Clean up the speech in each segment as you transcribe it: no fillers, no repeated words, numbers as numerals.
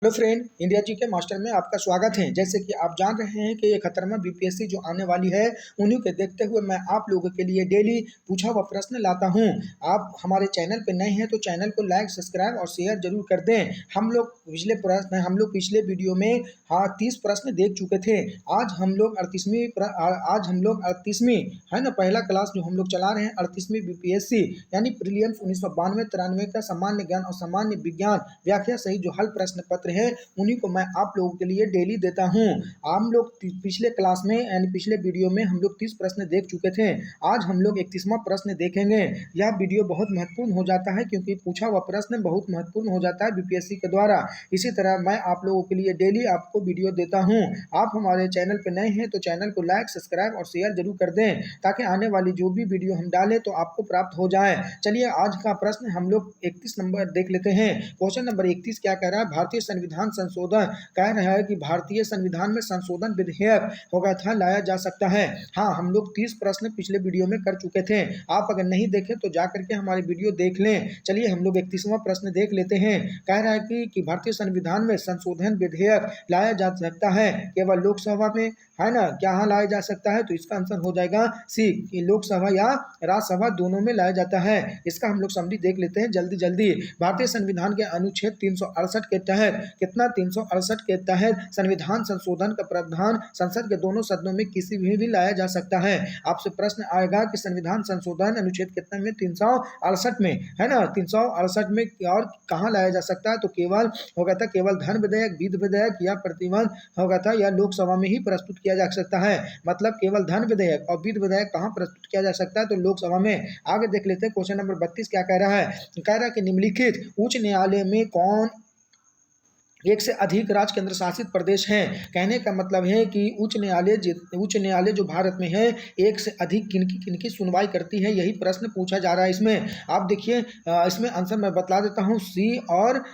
Hello friend, India जी के master में आपका स्वागत है। जैसे कि आप जान रहे हैं कि ये खतरनाक बीपीएससी जो आने वाली है, उन्हीं के देखते हुए मैं आप लोगों के लिए डेली पूछा हुआ प्रश्न लाता हूं। आप हमारे चैनल पे नए हैं तो चैनल को लाइक, सब्सक्राइब और शेयर जरूर कर दें। हम लोग पिछले वीडियो में 30 प्रश्न देख चुके थे। आज हम लोग 38वीं है ना, पहला क्लास जो हम लोग चला रहे हैं 38वीं बीपीएससी यानी प्रीलिम्स 1992-93 का सामान्य ज्ञान और सामान्य विज्ञान व्याख्या सहित जो हल प्रश्न पत्र है, उन्हीं को मैं आप लोगों के लिए डेली देता हूं। हम लोग पिछले क्लास में यानी पिछले वीडियो में हम लोग 30 प्रश्न देख चुके थे। आज हम लोग 31वां प्रश्न देखेंगे। यह वीडियो बहुत महत्वपूर्ण हो जाता है क्योंकि पूछा हुआ प्रश्न बहुत महत्वपूर्ण हो जाता है बीपीएससी के द्वारा। इसी तरह मैं आप लोगों के लिए डेली आपको वीडियो देता हूं। आप हमारे चैनल पर नए हैं तो चैनल को लाइक, सब्सक्राइब और शेयर जरूर कर दें ताकि आने वाली जो भी वीडियो हम डालें तो आपको प्राप्त हो जाए। चलिए आज का प्रश्न हम लोग 31 नंबर देख लेते हैं। क्वेश्चन नंबर 31 क्या कह रहा है? भारतीय संविधान संशोधन कह रहा है कि भारतीय संविधान में संशोधन विधेयक होगा था लाया जा सकता है। हाँ, हम लोग 30 प्रश्न पिछले वीडियो में कर चुके थे। आप अगर नहीं देखे तो जाकर के हमारे वीडियो देख लें। चलिए हम लोग 31वां प्रश्न देख लेते हैं। कह रहा है कि भारतीय संविधान में संशोधन विधेयक लाया जा सकता है केवल लोकसभा में, है ना। क्या लाया जा सकता है? तो इसका आंसर हो जाएगा सी, कि लोकसभा या राज्यसभा दोनों में लाया जाता है। इसका हम लोग समरी देख लेते हैं जल्दी जल्दी। भारतीय संविधान के अनुच्छेद 368 के तहत कितना 368 के तहत संविधान संशोधन का प्रावधान संसद के दोनों सदनों में किसी भी लाया जा सकता है। आपसे प्रश्न आएगा कि संविधान संशोधन अनुच्छेद कितने में? 368 में, है ना। 368 में और कहाँ लाया जा सकता है? तो केवल होगा था केवल धन विधेयक, विधि विधेयक या प्रतिबंध होगा था या लोकसभा में ही प्रस्तुत किया जा सकता है। मतलब केवल धन विधेयक और विधि विधेयक कहाँ प्रस्तुत किया जा सकता है? तो लोकसभा में। आगे देख लेते हैं क्वेश्चन नंबर 32 क्या कह रहा है? कह रहा है कि निम्नलिखित उच्च न्यायालय में कौन एक से अधिक राज्य केंद्र शासित प्रदेश हैं। कहने का मतलब है कि उच्च न्यायालय जो भारत में है, एक से अधिक किनकी सुनवाई करती है, यही प्रश्न पूछा जा रहा है इसमें। आप देखिए, इसमें आंसर मैं बता देता हूं, सी और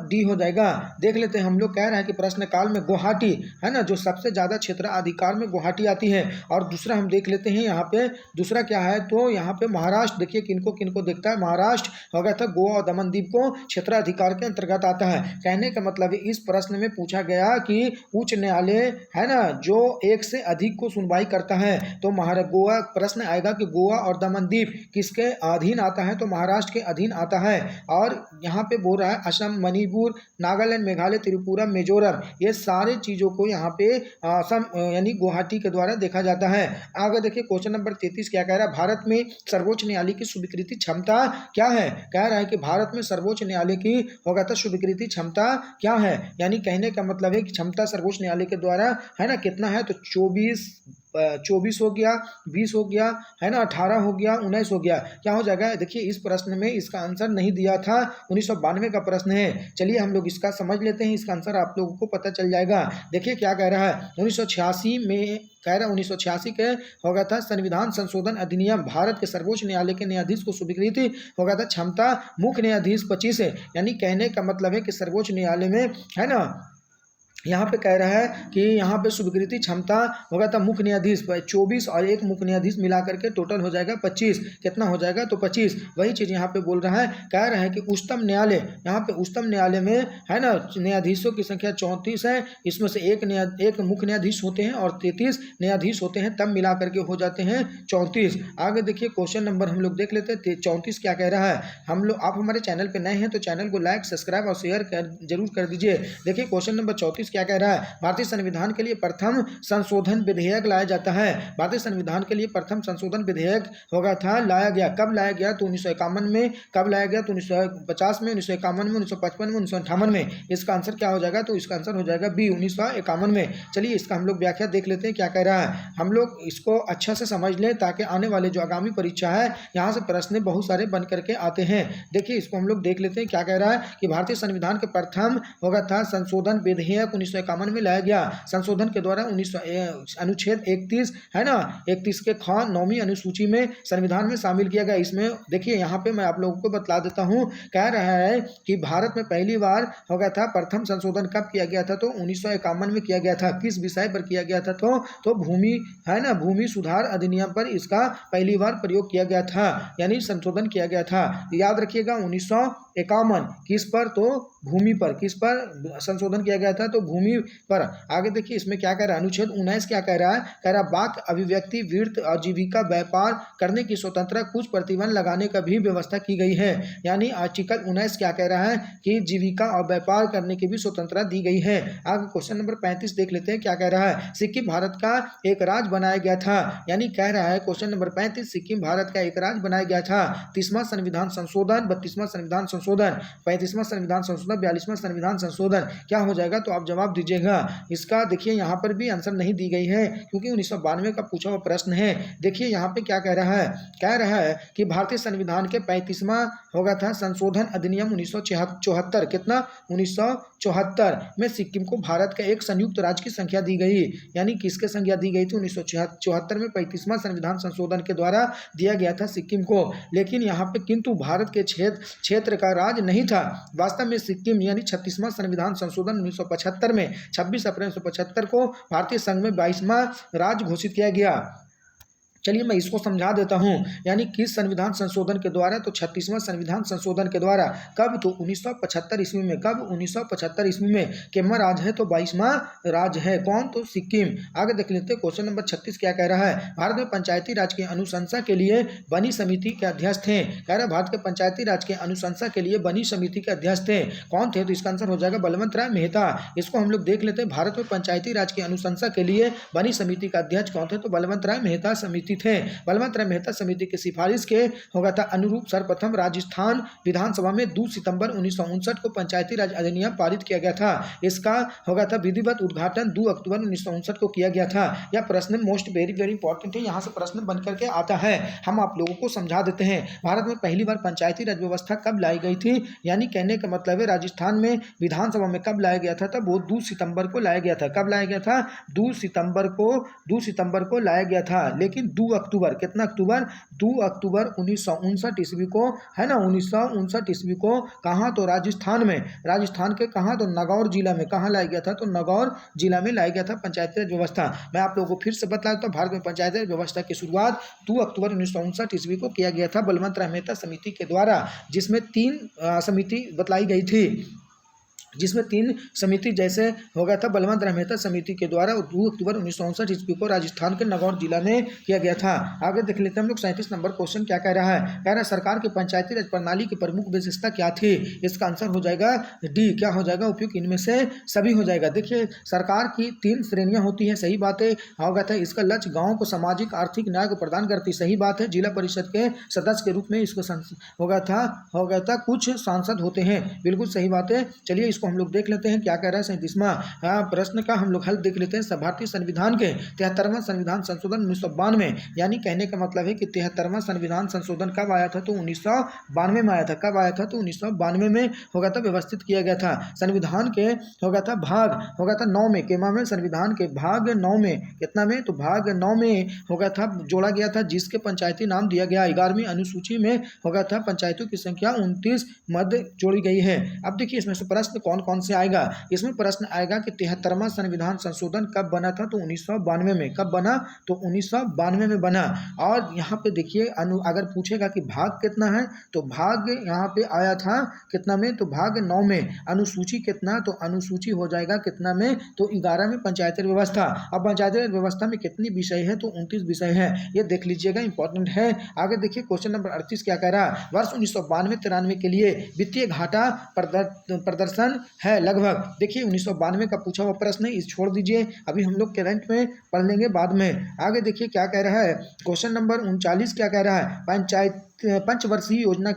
डी हो जाएगा। देख लेते हैं। हम लोग कह रहे हैं कि प्रश्न काल में गुवाहाटी, है ना, जो सबसे ज्यादा क्षेत्राधिकार में गुवाहाटी आती है। और दूसरा हम देख लेते हैं यहाँ पे, दूसरा क्या है? तो यहाँ पे महाराष्ट्र, देखिए किनको किनको देखता है। महाराष्ट्र हो गया था, गोवा और दमन दीव को क्षेत्राधिकार के अंतर्गत आता है। कहने का मतलब इस प्रश्न में पूछा गया कि उच्च न्यायालय, है ना, जो एक से अधिक को सुनवाई करता है, तो गोवा, प्रश्न आएगा कि गोवा और दमन दीव किसके अधीन आता है? तो महाराष्ट्र के अधीन आता है। और यहाँ पे बोल रहा है असम, मणिपुर, नागालैंड, मेघालय, त्रिपुरा, मिजोरम, ये सारे चीजों को यहाँ पे असम यानी गुवाहाटी के द्वारा देखा जाता है। आगे देखिए क्वेश्चन नंबर 33 क्या कह रहा है? भारत में सर्वोच्च न्यायालय की स्वीकृति क्षमता क्या है? कह रहा है कि भारत में सर्वोच्च न्यायालय की होगा तो स्वीकृति क्षमता क्या है? यानी कहने का मतलब है कि क्षमता सर्वोच्च न्यायालय के द्वारा, है ना, कितना है? तो 24 हो गया, 20 हो गया, है ना, 18 हो गया, 19 हो गया। क्या हो जाएगा? देखिए इस प्रश्न में इसका आंसर नहीं दिया था, 1992 का प्रश्न है। चलिए हम लोग इसका समझ लेते हैं, इसका आंसर आप लोगों को पता चल जाएगा। देखिए क्या कह रहा है? 1986 में कह रहा है 1986 के होगा था संविधान संशोधन अधिनियम भारत के सर्वोच्च न्यायालय के न्यायाधीश को स्वीकृति होगा था क्षमता मुख्य न्यायाधीश 25 है। यानी कहने का मतलब है कि सर्वोच्च न्यायालय में, है ना, यहाँ पे कह रहा है कि यहाँ पे स्वीकृति क्षमता होगा था मुख्य न्यायाधीश 24 और एक मुख्य न्यायाधीश मिला करके टोटल हो जाएगा 25। कितना हो जाएगा? तो 25। वही चीज़ यहाँ पे बोल रहा है। कह रहा है कि उच्चतम न्यायालय, यहाँ पे उच्चतम न्यायालय में, है ना, न्यायाधीशों की संख्या 34 है। इसमें से एक मुख्य न्यायाधीश होते हैं और 33 न्यायाधीश होते हैं, तब मिला करके हो जाते हैं 34। आगे देखिए क्वेश्चन नंबर हम लोग देख लेते हैं 34 क्या कह रहा है। आप हमारे चैनल पर नए हैं तो चैनल को लाइक, सब्सक्राइब और शेयर जरूर कर दीजिए। देखिए क्वेश्चन नंबर 34 क्या कह रहा है? भारतीय संविधान के लिए प्रथम संशोधन विधेयक लाया जाता है। भारतीय संविधान के लिए प्रथम संशोधन विधेयक होगा था लाया गया। कब लाया गया? तो 1951 में। कब लाया गया? तो 1950 में, 1951 में, 1955 में, 1958 में। इसका आंसर क्या हो जाएगा? तो इसका आंसर हो जाएगा बी, 1951 में। चलिए इसका हम लोग व्याख्या देख लेते हैं क्या कह रहा है। हम लोग इसको अच्छा से समझ लें ताकि आने वाले जो आगामी परीक्षा है, यहाँ से प्रश्न बहुत सारे बन करके आते हैं। देखिए इसको हम लोग देख लेते हैं क्या कह रहा है कि भारतीय संविधान के प्रथम होगा था संशोधन विधेयक 1951 में लाया गया। संशोधन के द्वारा अनुच्छेद 31, है ना, 31 के ख 9वीं अनुसूची में संविधान में शामिल किया गया। इसमें देखिए यहाँ पे मैं आप लोगों को बता देता हूँ। कह रहा है कि भारत में पहली बार हो गया था प्रथम संशोधन कब किया गया था? तो 1951 में किया गया था। किस विषय पर किया गया था? तो भूमि, है ना, भूमि सुधार अधिनियम पर इसका पहली बार प्रयोग किया गया था, यानी संशोधन किया गया था। याद रखिएगा 1951 किस पर, तो भूमि पर, किस पर संशोधन किया गया था, तो भूमि पर। आगे देखिए इसमें क्या कह रहा है, अनुच्छेद 19 क्या कह रहा है, कह रहा वाक अभिव्यक्ति वृत्त आजीविका व्यापार करने की स्वतंत्रता, कुछ प्रतिबंध लगाने का भी व्यवस्था की गई है। यानी आर्टिकल 19 क्या कह रहा है कि जीविका और व्यापार करने की भी स्वतंत्रता दी गई है। आगे क्वेश्चन नंबर 35 देख लेते हैं क्या कह रहा है, सिक्किम भारत का एक राज्य बनाया गया था। यानी कह रहा है क्वेश्चन नंबर 35, सिक्किम भारत का एक राज्य बनाया गया था। 30वां संविधान संशोधन, 32वां संविधान संशोधन, 35वां संविधान संशोधन, 42वां संविधान संशोधन क्या हो जाएगा, तो आप जवाब दीजिएगा। इसका देखिए यहाँ पर भी आंसर नहीं दी गई है क्योंकि 1992 का पूछा हुआ प्रश्न है। देखिए यहाँ पे क्या कह रहा है, कह रहा है कि भारतीय संविधान के 35वां होगा था संशोधन अधिनियम 1974, कितना 1974 में सिक्किम को भारत का एक संयुक्त राज्य की संख्या दी गई। यानी किसके संख्या दी गई थी, 1974 में 35वां संविधान संशोधन के द्वारा दिया गया था सिक्किम को। लेकिन यहाँ पे किंतु भारत के क्षेत्र का राज्य नहीं था। वास्तव में सिक्किम यानी 36वां संविधान संशोधन 1975 में 26 अप्रैल 1975 को भारतीय संघ में 22वां राज्य घोषित किया गया। चलिए मैं इसको समझा देता हूँ। यानी किस संविधान संशोधन के द्वारा, तो 36वां संविधान संशोधन के द्वारा। कब, तो 1975 ईस्वी में। कब, 1975 ईस्वी में। कितना राज्य है, तो 22वां राज्य है। कौन, तो सिक्किम। आगे देख लेते हैं क्वेश्चन नंबर 36 क्या कह रहा है, भारत में पंचायती राज की अनुशंसा के लिए बनी समिति के अध्यक्ष थे। कह रहा है भारत के पंचायती राज के अनुशंसा के लिए बनी समिति के अध्यक्ष थे। कौन थे, तो इसका आंसर हो जाएगा बलवंत राय मेहता। इसको हम लोग देख लेते हैं, भारत में पंचायती राज की अनुशंसा के लिए बनी समिति का अध्यक्ष कौन थे, तो बलवंत राय मेहता समिति थे। बलवंत राय मेहता समिति की सिफारिश के होगा था अनुरूप सर्वप्रथम राजस्थान विधानसभा में 2 सितंबर 1959 को पंचायती राज अधिनियम पारित किया गया था। इसका होगा था विधिवत उद्घाटन 2 अक्टूबर 1959 को किया गया था। यह प्रश्न मोस्ट वेरी वेरी इंपॉर्टेंट है, यहाँ से प्रश्न बन करके आता है। हम आप लोगों को समझा देते हैं, भारत में पहली बार पंचायती राज व्यवस्था कब लाई गई थी। यानी कहने का मतलब है राजस्थान में विधानसभा में कब लाया गया था, तब वो 2 सितंबर को लाया गया था। कब लाया गया था, 2 सितंबर को लाया गया था। लेकिन 2 अक्टूबर, कितना अक्टूबर, 2 अक्टूबर 1959 ईस्वी को, है ना, 1959 ईस्वी को कहाँ, तो राजस्थान में। राजस्थान के कहाँ, तो नागौर जिला में। कहाँ लाया गया था, तो नागौर जिला में लाया गया था पंचायती राज व्यवस्था। मैं आप लोगों को फिर से बता देता हूँ, भारत में पंचायती राज व्यवस्था की शुरुआत 2 अक्टूबर 1959 ईस्वी को किया गया था बलवंत राय मेहता समिति के द्वारा, जिसमें 3 समिति बतलाई गई थी। जिसमें 3 समिति जैसे हो गया था बलवंत राय मेहता समिति के द्वारा 2 अक्टूबर 1959 ईस्वी को राजस्थान के नागौर जिला में किया गया था। आगे देख लेते हैं हम लोग 37 नंबर क्वेश्चन क्या कह रहा है, कह रहा है सरकार की पंचायती राज प्रणाली की प्रमुख विशेषता क्या थी। इसका आंसर हो जाएगा डी, क्या हो जाएगा, उपयुक्त इनमें से सभी हो जाएगा। देखिए सरकार की 3 श्रेणियां होती है, सही बात है। होगा था इसका लक्ष्य गाँव को सामाजिक आर्थिक न्याय को प्रदान करती, सही बात है। जिला परिषद के सदस्य के रूप में इसको होगा था कुछ सांसद होते हैं, बिल्कुल सही बात है। चलिए इसको हम लोग देख लेते हैं क्या कह रहा है। 37वां प्रश्न का हम लोग हल देख लेते हैं। भारतीय संविधान के 73वां संविधान संशोधन 1992, यानी कहने का मतलब है कि 73वां संविधान संशोधन कब आया था, तो 1992 में आया था। कब आया था, तो 1992 में होगा था व्यवस्थित किया गया था। संविधान के होगा था भाग होगा था 9 में, केमा में, संविधान के भाग 9 में, कितना में, तो भाग 9 में होगा था जोड़ा गया था, जिसके पंचायती नाम दिया गया। 11वीं अनुसूची में होगा था पंचायतों की संख्या 29 मध्य जोड़ी गई है। अब देखिए इसमें से प्रश्न कौन कौन से आएगा। इसमें प्रश्न आएगा कि 73वां संविधान संशोधन कब बना था, तो 1992 में। कब बना, तो 1992 में बना। और यहाँ पे देखिए अगर पूछेगा कि भाग कितना है, तो भाग यहाँ पे आया था कितना में, तो भाग 9 में। अनुसूची कितना, तो अनुसूची हो जाएगा कितना में, तो 11 में पंचायती व्यवस्था। अब पंचायती व्यवस्था में कितनी विषय है, तो 29 विषय है। ये देख लीजिएगा, इंपॉर्टेंट है। आगे देखिए क्वेश्चन नंबर 38 क्या कह रहा है, वर्ष 1992-93 के लिए वित्तीय घाटा प्रदर्शन है लगभग। देखिए 1992 का पूछा हुआ प्रश्न है, इस छोड़ दीजिए, अभी हम लोग करंट में पढ़ लेंगे बाद में। आगे देखिए क्या कह रहा है, क्वेश्चन नंबर 39 क्या कह रहा है, पंचवर्षीय योजना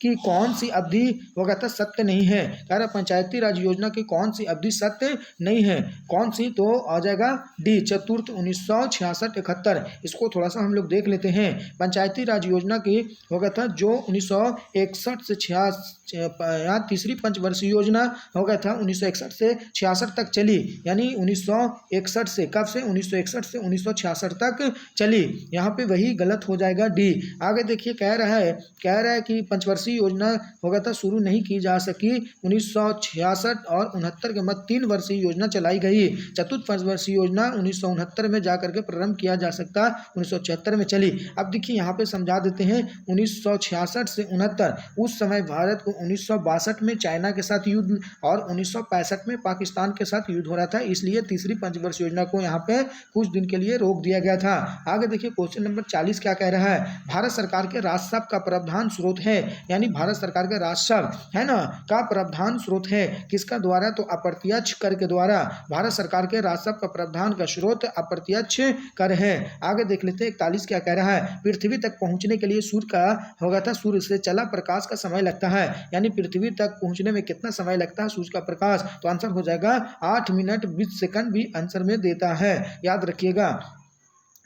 की कौन सी अवधि होगा था सत्य नहीं है। कह रहा पंचायती राज योजना की कौन सी अवधि सत्य नहीं है, कौन सी, तो आ जाएगा डी, चतुर्थ 1966-71। इसको थोड़ा सा हम लोग देख लेते हैं। पंचायती राज योजना की होगा था जो 1961 से 66, यहाँ तीसरी पंचवर्षीय योजना होगा था 1961 से 66 तक चली। यानी 1961 से, कब से, 1961 से 1966 तक चली। यहाँ पे वही गलत हो जाएगा डी। आगे देखिए कह रहा है कि पंचवर्षीय वर्षीय योजना होगा था शुरू नहीं की जा सकी। 1966 और 69 के मध्य 3 वर्षीय योजना चलाई गई। चतुर्थ पंचवर्षीय योजना 1969 में जाकर के प्रारंभ किया जा सकता, 1976 में चली। अब देखिए यहाँ पे समझा देते हैं 1966 से 69, उस समय भारत को 1962 में चाइना के साथ युद्ध और 1965 में पाकिस्तान के साथ युद्ध हो रहा था, इसलिए तीसरी पंचवर्षीय योजना को यहाँ पे कुछ दिन के लिए रोक दिया गया था। आगे देखिए क्वेश्चन नंबर 40 क्या कह रहा है, भारत सरकार के राजस्व का प्रावधान स्रोत है, यानी भारत सरकार के राजस्व है ना का प्रावधान स्रोत है किसका द्वारा, तो अप्रत्यक्ष कर के द्वारा। भारत सरकार के राजस्व का प्रावधान का स्रोत अप्रत्यक्ष कर है। आगे देख लेते हैं 41 क्या कह रहा है, पृथ्वी तक पहुंचने के लिए सूर्य का होगा था सूर्य से चला प्रकाश का समय लगता है, यानी पृथ्वी तक पहुंचने में कितना समय लगता है सूर्य का प्रकाश, तो आंसर हो जाएगा 8 मिनट 20 सेकंड भी आंसर में देता है, याद रखिएगा।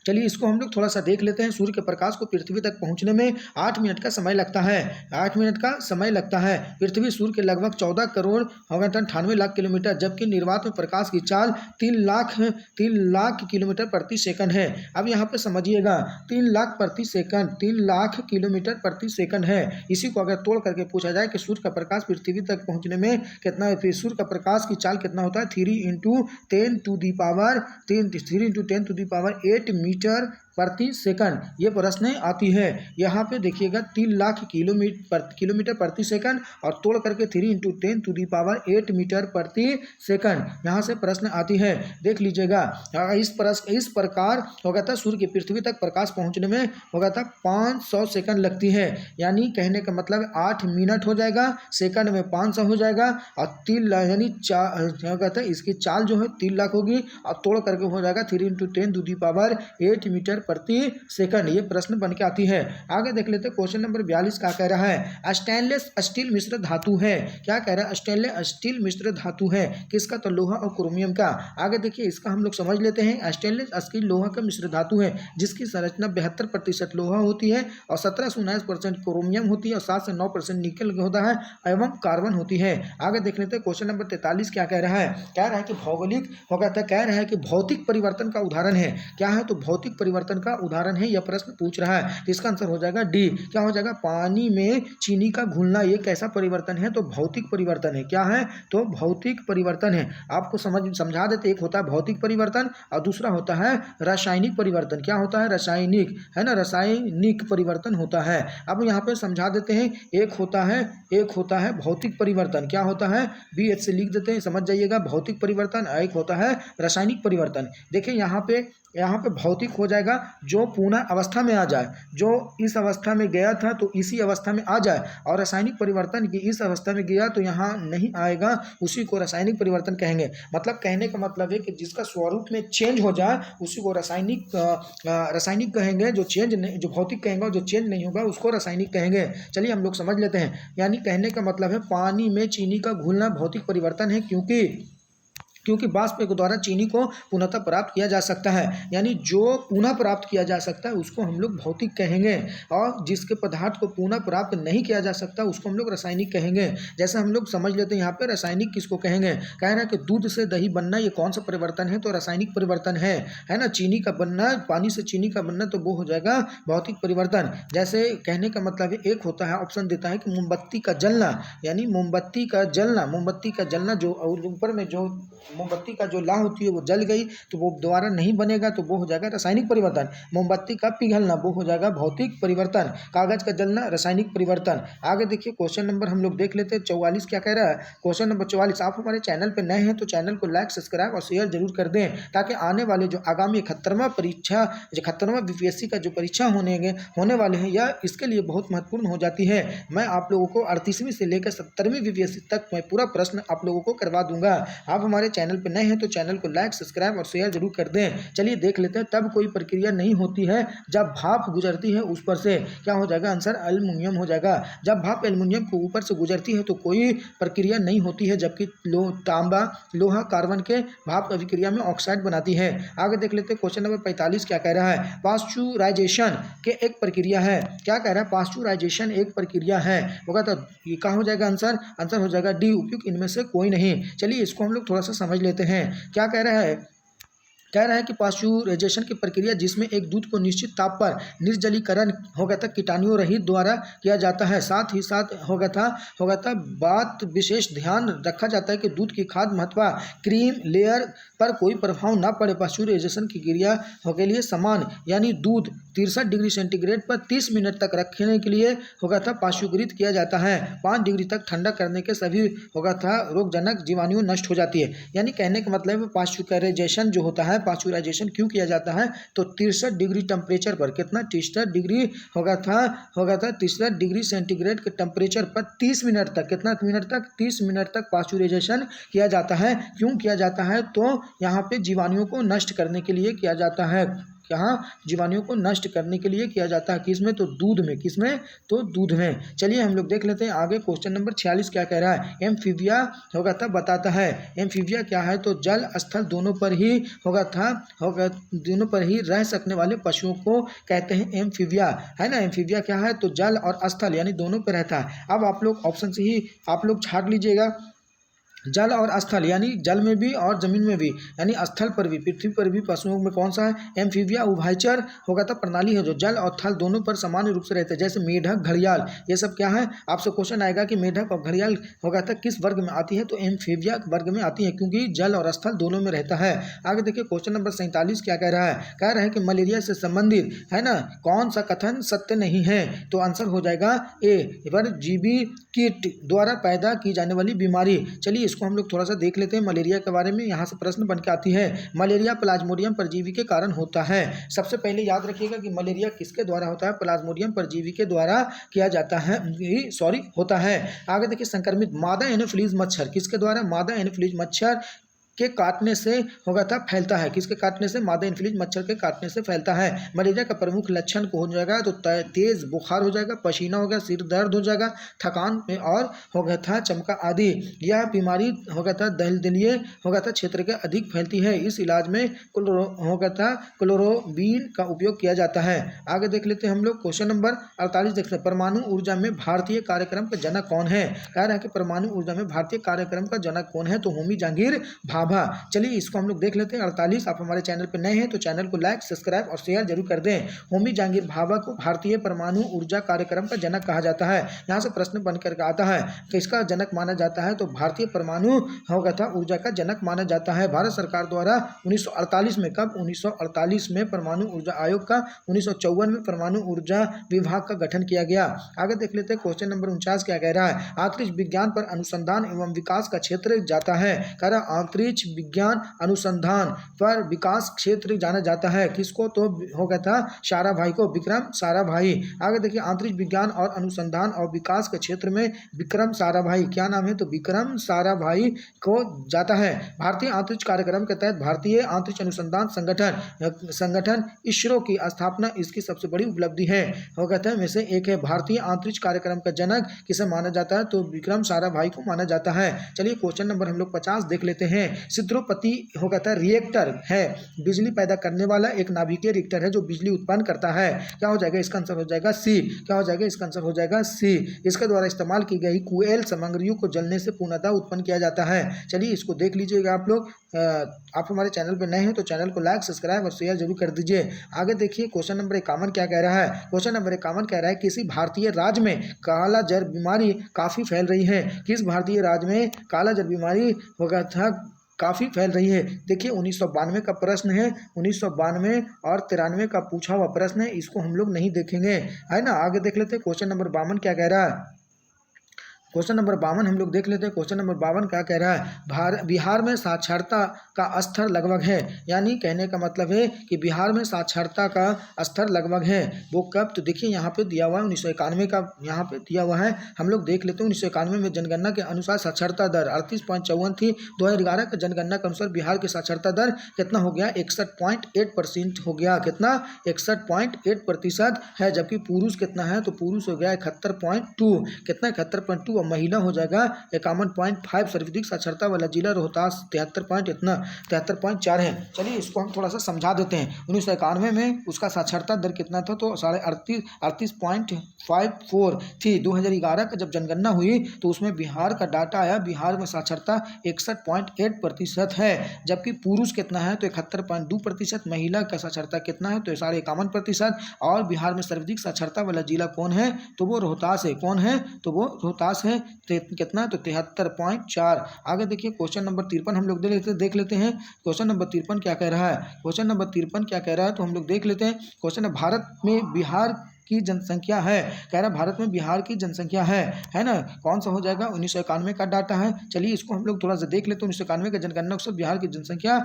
चलिए इसको हम लोग थोड़ा सा देख लेते हैं। सूर्य के प्रकाश को पृथ्वी तक पहुंचने में 8 मिनट का समय लगता है, 8 मिनट का समय लगता है। पृथ्वी सूर्य के लगभग 14 करोड़ होगा 98 लाख किलोमीटर, जबकि निर्वात में प्रकाश की चाल 3 लाख किलोमीटर प्रति सेकंड है। अब यहाँ पे समझिएगा 3 लाख प्रति सेकंड, 3 लाख किलोमीटर प्रति सेकंड है। इसी को अगर तोड़ करके पूछा जाए कि सूर्य का प्रकाश पृथ्वी तक पहुँचने में कितना है, फिर सूर्य का प्रकाश की चाल कितना होता है 3 × 10⁸ मीटर प्रति सेकंड, ये प्रश्न आती है। यहाँ पे देखिएगा 3 लाख किलोमीटर प्रति सेकंड और तोड़ करके 3 × 10⁸ मीटर प्रति सेकंड, यहाँ से प्रश्न आती है, देख लीजिएगा। इस प्रकार होगा था सूर्य की पृथ्वी तक प्रकाश पहुँचने में होगा था 500 सेकंड लगती है, यानी कहने का मतलब 8 मिनट हो जाएगा, सेकंड में 500 हो जाएगा और 3 लाख यानी होगा था इसकी चाल जो है 3 लाख होगी और तोड़ करके हो जाएगा 3 × 10⁸ मीटर प्रति सेकंड, ये प्रश्न बन के आती है। आगे देख लेते हैं क्वेश्चन नंबर 42 क्या कह रहा है, स्टेनलेस स्टील मिश्र धातु है, क्या कह रहा है, स्टेनलेस स्टील मिश्र धातु है किसका, तो लोहा और क्रोमियम का। आगे देखिए इसका हम लोग समझ लेते हैं। स्टेनलेस स्टील लोहा का मिश्र धातु है जिसकी संरचना 72% लोहा होती है और 17 से 19% क्रोमियम होती है और 7 से 9% निकल होता है एवं कार्बन होती है। आगे देख लेते हैं क्वेश्चन नंबर 43 क्या कह रहा है, कह रहा है कि भौगोलिक होगा था, कह रहा है कि भौतिक परिवर्तन का उदाहरण है, क्या है, तो भौतिक परिवर्तन का उदाहरण है, यह प्रश्न पूछ रहा है। तो इसका आंसर हो जाएगा डी, क्या हो जाएगा, पानी में चीनी का घुलना, ये कैसा परिवर्तन है, तो भौतिक परिवर्तन है। क्या है, तो भौतिक परिवर्तन है। आपको समझा देते, एक होता है भौतिक परिवर्तन और दूसरा होता है रासायनिक परिवर्तन। क्या होता है, रासायनिक, है ना, रासायनिक परिवर्तन होता है। अब यहाँ पे समझा देते हैं, एक होता है भौतिक परिवर्तन, क्या होता है, BH से लिख देते हैं, समझ जाइएगा, भौतिक परिवर्तन, एक होता है रासायनिक परिवर्तन। देखिए यहाँ पे भौतिक हो जाएगा जो पुनः अवस्था में आ जाए, जो इस अवस्था में गया था तो इसी अवस्था में आ जाए, और रासायनिक परिवर्तन की इस अवस्था में गया तो यहाँ नहीं आएगा, उसी को रासायनिक परिवर्तन कहेंगे। मतलब कहने का मतलब है कि जिसका स्वरूप में चेंज हो जाए उसी को रासायनिक कहेंगे, जो भौतिक कहेंगे, जो चेंज नहीं होगा उसको रासायनिक कहेंगे। चलिए हम लोग समझ लेते हैं। यानी कहने का मतलब है पानी में चीनी का घुलना भौतिक परिवर्तन है, क्योंकि वाष्प के द्वारा चीनी को पुनः प्राप्त किया जा सकता है, यानी जो पुनः प्राप्त किया जा सकता है उसको हम लोग भौतिक कहेंगे, और जिसके पदार्थ को पुनः प्राप्त नहीं किया जा सकता उसको हम लोग रासायनिक कहेंगे। जैसे हम लोग समझ लेते हैं यहाँ पे रासायनिक किसको कहेंगे, कह रहा है कि दूध से दही बनना ये कौन सा परिवर्तन है, तो रासायनिक परिवर्तन है ना। चीनी का बनना, पानी से चीनी का बनना, तो वो हो जाएगा भौतिक परिवर्तन। जैसे कहने का मतलब है, एक होता है, ऑप्शन देता है कि मोमबत्ती का जलना, यानी मोमबत्ती का जलना जो ऊपर में जो मोमबत्ती का जो ला होती है वो जल गई तो वो दोबारा नहीं बनेगा, तो वो हो जाएगा रासायनिक परिवर्तन। मोमबत्ती का पिघलना वो हो जाएगा भौतिक परिवर्तन। कागज का जलना रासायनिक परिवर्तन। आगे देखिए क्वेश्चन नंबर हम लोग देख लेते हैं 44 क्या कह रहा है। क्वेश्चन नंबर 44, आप हमारे चैनल पर नए हैं तो चैनल को लाइक, सब्सक्राइब और शेयर जरूर कर दें, ताकि आने वाले जो आगामी 71वां BPSC का जो परीक्षा होने वाले हैं या इसके लिए बहुत महत्वपूर्ण हो जाती है। मैं आप लोगों को 38वीं से लेकर 70वीं BPSC तक मैं पूरा प्रश्न आप लोगों को करवा दूंगा। आप हमारे चैनल पर नए हैं तो चैनल को लाइक, सब्सक्राइब और शेयर जरूर कर दें। चलिए देख लेते हैं। तब कोई प्रक्रिया नहीं होती है जब भाप गुजरती है उस पर से, क्या हो जाएगा आंसर, एल्युमिनियम हो जाएगा। जब भाप एल्युमिनियम को ऊपर से गुजरती है तो कोई प्रक्रिया नहीं होती है, जबकि तांबा, लोहा, कार्बन के भाप अभिक्रिया में ऑक्साइड बनाती है। आगे देख लेते हैं क्वेश्चन नंबर 45 क्या कह रहा है। पास्चुराइजेशन के एक प्रक्रिया है, क्या कह रहा है, पास्चुराइजेशन एक प्रक्रिया है होगा, तो ये कहाँ हो जाएगा आंसर हो जाएगा डी, उपयुक्त इनमें से कोई नहीं। चलिए इसको हम लोग थोड़ा सा समझ लेते हैं। क्या कह रहा है, कह रहा है कि पाश्चुराइजेशन की प्रक्रिया जिसमें एक दूध को निश्चित ताप पर निर्जलीकरण हो गया था कीटाणुओं रहित द्वारा किया जाता है। साथ ही साथ हो गया था बात विशेष ध्यान रखा जाता है कि दूध की खाद्य महत्व क्रीम लेयर पर कोई प्रभाव न पड़े। पाश्चुराइजेशन की क्रिया के लिए समान यानी दूध 63 डिग्री सेंटीग्रेड पर 30 मिनट तक रखने के लिए होगा था पाश्चुकृत किया जाता है। 5 डिग्री तक ठंडा करने के सभी होगा था रोगजनक जीवाणु नष्ट हो जाती है। यानी कहने का मतलब है पाश्चुराइजेशन जो होता है, पाश्चुराइजेशन क्यों किया जाता है तो 63 डिग्री टेम्परेचर पर, कितना 63 डिग्री होगा था 63 डिग्री सेंटीग्रेड के टेम्परेचर पर 30 मिनट तक, कितना मिनट तक 30 मिनट तक पाश्चुराइजेशन किया जाता है। क्यों किया जाता है तो यहाँ पे जीवाणुओं को नष्ट करने के लिए किया जाता है। यहाँ जीवाणुओं को नष्ट करने के लिए किया जाता है। किसमें तो दूध में, किसमें तो दूध में। चलिए हम लोग देख लेते हैं आगे क्वेश्चन नंबर 46 क्या कह रहा है। एम्फीबिया होगा था बताता है। एम्फीबिया क्या है तो जल स्थल दोनों पर ही दोनों पर ही रह सकने वाले पशुओं को कहते हैं एम्फीबिया, है ना। एम्फीबिया क्या है तो जल और स्थल यानी दोनों पर रहता है। अब आप लोग ऑप्शन से ही आप लोग छाट लीजिएगा, जल और स्थल यानी जल में भी और जमीन में भी, यानी स्थल पर भी, पृथ्वी पर भी पशुओं में कौन सा है एम्फीबिया उभयचर होगा था प्रणाली है जो जल और थल दोनों पर सामान्य रूप से रहते हैं। जैसे मेढक, घड़ियाल, ये सब क्या है। आपसे क्वेश्चन आएगा कि मेढक और घड़ियाल होगा था किस वर्ग में आती है तो एम्फीबिया वर्ग में आती है क्योंकि जल और स्थल दोनों में रहता है। आगे देखिए क्वेश्चन नंबर 47 क्या कह रहा है। कह रहा है कि मलेरिया से संबंधित है ना कौन सा कथन सत्य नहीं है तो आंसर हो जाएगा ए, परजीवी कीट द्वारा पैदा की जाने वाली बीमारी। चलिए इसको हम लोग थोड़ा सा देख लेते हैं मलेरिया के बारे में। यहाँ से प्रश्न बन के आती है, मलेरिया प्लाज्मोडियम परजीवी के कारण होता है। सबसे पहले याद रखिएगा कि मलेरिया किसके द्वारा होता है, प्लाज्मोडियम परजीवी के द्वारा किया जाता है, होता है। आगे देखिए संक्रमित मादा एनोफिलीज मच्छर किसके द्वारा, मादा एनोफिलीज मच्छर के काटने से होगा था फैलता है। किसके काटने से, मादा एनोफिलीज मच्छर के काटने से फैलता है। मलेरिया का प्रमुख लक्षण को हो जाएगा तो तेज बुखार हो जाएगा, पसीना हो गया, सिर दर्द हो जाएगा, थकान में और हो गया था चमका आदि। यह बीमारी हो गया था दलदलीय हो गया था क्षेत्र के अधिक फैलती है। इस इलाज में हो गया था क्लोरोबीन का उपयोग किया जाता है। आगे देख लेते हैं हम लोग क्वेश्चन नंबर 48 देखते हैं। परमाणु ऊर्जा में भारतीय कार्यक्रम का जनक कौन है। कह रहा है कि परमाणु ऊर्जा में भारतीय कार्यक्रम का जनक कौन है तो होमी जहांगीर भाभा। चलिए इसको हम लोग देख लेते हैं 48। आप हमारे चैनल पर नए हैं तो चैनल को लाइक, सब्सक्राइब और शेयर जरूर कर दें। होमी जहांगीर भाभा को भारतीय परमाणु ऊर्जा कार्यक्रम का जनक कहा जाता है। यहाँ से प्रश्न बनकर आता है कि इसका जनक माना जाता है तो भारतीय परमाणु होगा था ऊर्जा का जनक माना जाता है। भारत सरकार द्वारा 1948 में, कब 1948 में परमाणु ऊर्जा आयोग का, 1954 में परमाणु ऊर्जा विभाग का गठन किया गया। आगे देख लेते हैं क्वेश्चन नंबर 49 क्या कह रहा है। अंतरिक्ष विज्ञान पर अनुसंधान एवं विकास का क्षेत्र जाता है। कह रहा अंतरिक्ष विज्ञान अनुसंधान पर विकास क्षेत्र जाना जाता है। किसको तो होगा था साराभाई को, विक्रम साराभाई। आगे देखिए अंतरिक्ष विज्ञान और अनुसंधान और विकास के क्षेत्र में विक्रम साराभाई, क्या नाम है तो विक्रम साराभाई को जाता है। भारतीय अंतरिक्ष कार्यक्रम के तहत भारतीय अंतरिक्ष अनुसंधान संगठन इसरो की स्थापना इसकी सबसे बड़ी उपलब्धि है। होगा था में से एक है। भारतीय अंतरिक्ष कार्यक्रम का जनक किसे माना जाता है तो विक्रम साराभाई को माना जाता है। चलिए क्वेश्चन नंबर हम लोग 50 देख लेते हैं। सिद्रोपति हो गया था रिएक्टर है, बिजली पैदा करने वाला एक नाभिकीय रिएक्टर है जो बिजली उत्पन्न करता है। क्या हो जाएगा इसका आंसर हो जाएगा सी। क्या हो जाएगा इसका आंसर हो जाएगा सी। इसके द्वारा इस्तेमाल की गई कुएल सामग्रियों को जलने से पूर्णतः उत्पन्न किया जाता है। चलिए इसको देख लीजिएगा आप लोग। आप हमारे चैनल पर नए हैं तो चैनल को लाइक, सब्सक्राइब और शेयर जरूर कर दीजिए। आगे देखिए क्वेश्चन नंबर 51 क्या कह रहा है। क्वेश्चन नंबर 51 कह रहा है किसी भारतीय राज्य में काला जर बीमारी काफी फैल रही है। किस भारतीय राज्य में काला जर बीमारी होगा था काफ़ी फैल रही है। देखिए 1992 का प्रश्न है, 1992 और 93 का पूछा हुआ प्रश्न है, इसको हम लोग नहीं देखेंगे, है ना। आगे देख लेते हैं क्वेश्चन नंबर 52 क्या कह रहा है। क्वेश्चन नंबर 52 हम लोग देख लेते हैं। क्वेश्चन नंबर 52 क्या कह रहा है। बिहार में साक्षरता का स्तर लगभग है, यानी कहने का मतलब है कि बिहार में साक्षरता का स्तर लगभग है। वो कब तो देखिए यहाँ पे दिया हुआ है 1991 का, यहाँ पे दिया हुआ है। हम लोग देख लेते हैं 1991 में जनगणना के अनुसार साक्षरता दर 38.54 थी। 2011 के जनगणना के अनुसार बिहार की साक्षरता दर कितना हो गया 61.8% हो गया। कितना 61.8% है। जबकि पुरुष कितना है तो पुरुष हो गया 71.2, कितना 71.2। महिला हो जाएगा 51.5। सर्वाधिक साक्षरता वाला जिला रोहतास 73.4 है। चलिए इसको हम थोड़ा सा समझा देते हैं। 1991 में उसका साक्षरता दर कितना था, तो 38.54 थी। 2011 का जब जनगणना हुई तो उसमें बिहार का डाटा आया, बिहार में साक्षरता 61.8% है। जबकि पुरुष कितना है, तो 71.2%। महिला का साक्षरता कितना है, तो 51.5%। और बिहार में सर्वाधिक साक्षरता वाला जिला कौन है, तो वो रोहतास है। कौन है, तो वो रोहतास है। कितना, तो 73.4। आगे देखिए क्वेश्चन नंबर 53 हम लोग देख लेते हैं। क्वेश्चन नंबर 53 क्या कह रहा है, क्वेश्चन नंबर 53 क्या कह रहा है, तो हम लोग देख लेते हैं। क्वेश्चन है, भारत में बिहार की जनसंख्या है, कह रहा है भारत में बिहार की जनसंख्या है ना। कौन सा हो जाएगा, 1991 का डाटा है। चलिए इसको हम लोग थोड़ा सा देख लेते हैं। 1991 का जनगणना से बिहार की जनसंख्या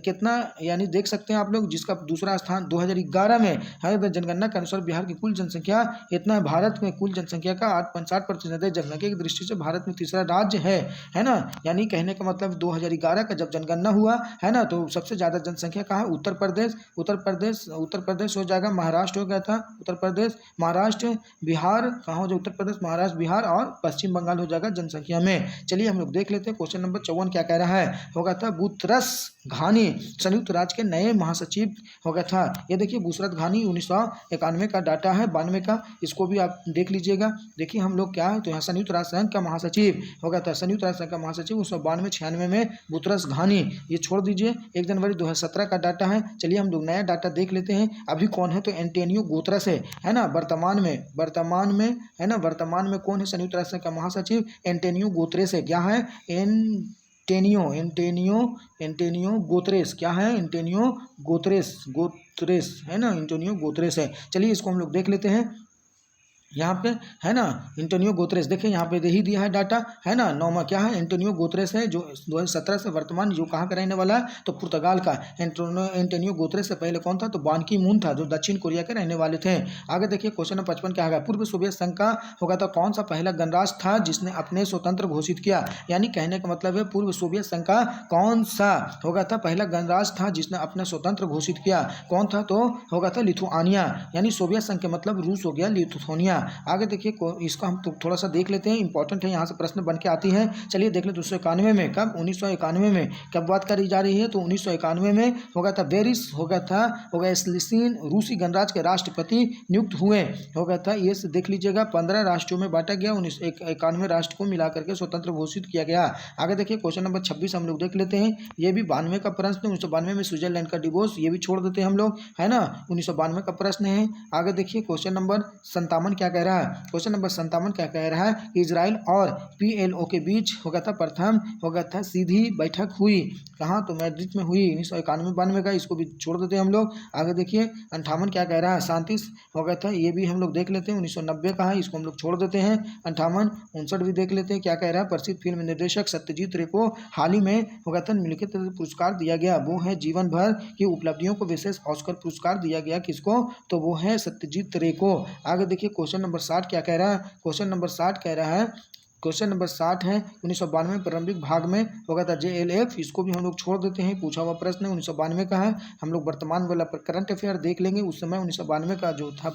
कितना यानी देख सकते हैं आप लोग, जिसका दूसरा स्थान 2011 में है। जनगणना के अनुसार बिहार की कुल जनसंख्या इतना है। भारत में कुल जनसंख्या का 8.60% है। जनसंख्या की दृष्टि से भारत में तीसरा राज्य है ना। यानी कहने का मतलब 2011 का जब जनगणना हुआ है ना, तो सबसे ज्यादा जनसंख्या कहाँ है, उत्तर प्रदेश हो जाएगा, महाराष्ट्र हो गया था, उत्तर प्रदेश, महाराष्ट्र, बिहार कहाँ हो जाए, उत्तर प्रदेश, महाराष्ट्र, बिहार और पश्चिम बंगाल हो जाएगा जनसंख्या में। चलिए हम लोग देख लेते हैं। क्वेश्चन नंबर 54 क्या कह रहा है, होगा था बुतरस घानी संयुक्त राज्य के नए महासचिव हो गया था। ये देखिए बुशरत घानी 1991 का डाटा है, 92 का, इसको भी आप देख लीजिएगा। देखिए हम लोग क्या है, तो यहाँ संयुक्त राष्ट्र संघ का महासचिव हो गया था, संयुक्त राष्ट्र संघ का महासचिव 1992-96 में बुतरस घानी। ये छोड़ दीजिए, 1 जनवरी 2017 का डाटा है। चलिए हम लोग नया डाटा देख लेते हैं। अभी कौन है, तो एंटोनियो गुतेरेस है ना। वर्तमान में है ना, वर्तमान में कौन है संयुक्त राष्ट्र संघ का महासचिव, एंटोनियो गुतेरेस है। क्या है, एंटोनियो गुतेरेस, क्या है, एंटोनियो गुतेरेस है ना, एंटोनियो गुतेरेस है। चलिए इसको हम लोग देख लेते हैं। यहाँ पे है ना एंटोनियो गुतेरेस, देखिए यहाँ पे यही दिया है डाटा है ना। नौमा क्या है, एंटोनियो गुतेरेस है, जो 2017 से वर्तमान जो कहाँ का रहने वाला है, तो पुर्तगाल का। एंटोनियो गुतेरेस से पहले कौन था, तो बान की मून था, जो दक्षिण कोरिया के रहने वाले थे। आगे देखिए क्वेश्चन नंबर 55 क्या है, पूर्व सोवियत संघ का होगा था कौन सा पहला गणराज्य था जिसने अपने स्वतंत्र घोषित किया। यानी कहने का मतलब है पूर्व सोवियत संघ का कौन सा होगा था पहला गणराज्य था जिसने अपने स्वतंत्र घोषित किया, कौन था, तो होगा था लिथुआनिया। यानी सोवियत संघ के मतलब रूस हो गया, लिथुआनिया। आगे देखिए इसका हम थोड़ा सा देख लेते हैं, इंपॉर्टेंट है, यहाँ से प्रश्न बन के आती है। चलिए देख लेते 1991 में, कब, 1991 में कब बात करी जा रही है, तो 1991 में होगा था बेरिस होगा स्लिसिन रूसी गणराज्य के राष्ट्रपति नियुक्त हुए होगा था। ये देख लीजिएगा, 15 राष्ट्रों में बांटा गया, 1991 राष्ट्र को मिला करके स्वतंत्र घोषित किया गया। आगे देखिए क्वेश्चन नंबर 26 हम लोग देख लेते हैं। ये भी 92 का प्रश्न, 1992 में स्विट्जरलैंड का डिवोर्स, ये भी छोड़ देते हैं हम लोग है ना, 1992 का प्रश्न है। आगे देखिए क्वेश्चन नंबर 57 क्या कह रहा है, क्वेश्चन नंबर 57 क्या कह रहा है, इजराइल और PLO के बीच होगा था प्रथम होगा था सीधी बैठक हुई, कहाँ, तो मैड्रिड में हुई 1991-92 का, इसको भी छोड़ देते हैं हम लोग। आगे देखिए 58 क्या कह रहा है, 37 होगा था, ये भी हम लोग देख लेते हैं, 1990 का है, इसको हम लोग छोड़ देते हैं। 58 59 भी देख लेते हैं क्या कह रहा है, प्रसिद्ध फिल्म निर्देशक सत्यजीत रे को हाल ही में होगा था निम्नलिखित पुरस्कार दिया गया, वो है जीवन भर की उपलब्धियों को विशेष ऑस्कर पुरस्कार दिया गया, किसको, तो वो है सत्यजीत रे को। आगे देखिए क्वेश्चन नंबर 60 क्या कह रहा है, क्वेश्चन नंबर 60 कह रहा है, क्वेश्चन नंबर 60 है 1992 प्रारंभिक भाग में होगा था JLF, इसको भी हम लोग छोड़ देते हैं, पूछा हुआ प्रश्न 1992 का है। हम लोग वर्तमान वाला करंट अफेयर देख लेंगे। उस समय 1992 का जो था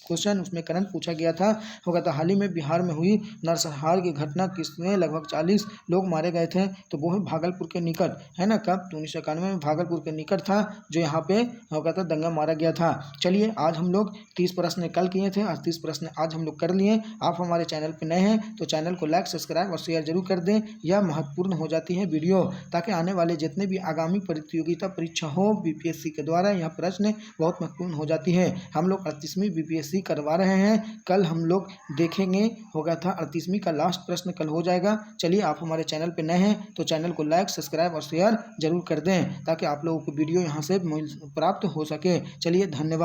क्वेश्चन, उसमें करंट पूछा गया था होगा था हाल ही में बिहार में हुई नरसंहार की घटना किसमें लगभग 40 लोग मारे गए थे, तो वो है भागलपुर के निकट है ना। कब, तो 1991 में भागलपुर के निकट था जो यहाँ पे होगा था दंगा मारा गया था। चलिए आज हम लोग 30 प्रश्न कल किए थे, आज 30 प्रश्न आज हम लोग कर लिए। आप हमारे चैनल पर नए हैं तो चैनल को लाइक सब्सक्राइब और शेयर जरूर कर दें, यह महत्वपूर्ण हो जाती है वीडियो, ताकि आने वाले जितने भी आगामी प्रतियोगिता परीक्षा हो BPSC के द्वारा यह प्रश्न बहुत महत्वपूर्ण हो जाती है। हम लोग 38वीं BPSC करवा रहे हैं, कल हम लोग देखेंगे होगा था 38वीं का लास्ट प्रश्न कल हो जाएगा। चलिए आप हमारे चैनल पे नए हैं तो चैनल को लाइक सब्सक्राइब और शेयर जरूर कर दें, ताकि आप लोगों को वीडियो यहाँ से प्राप्त हो सके। चलिए धन्यवाद।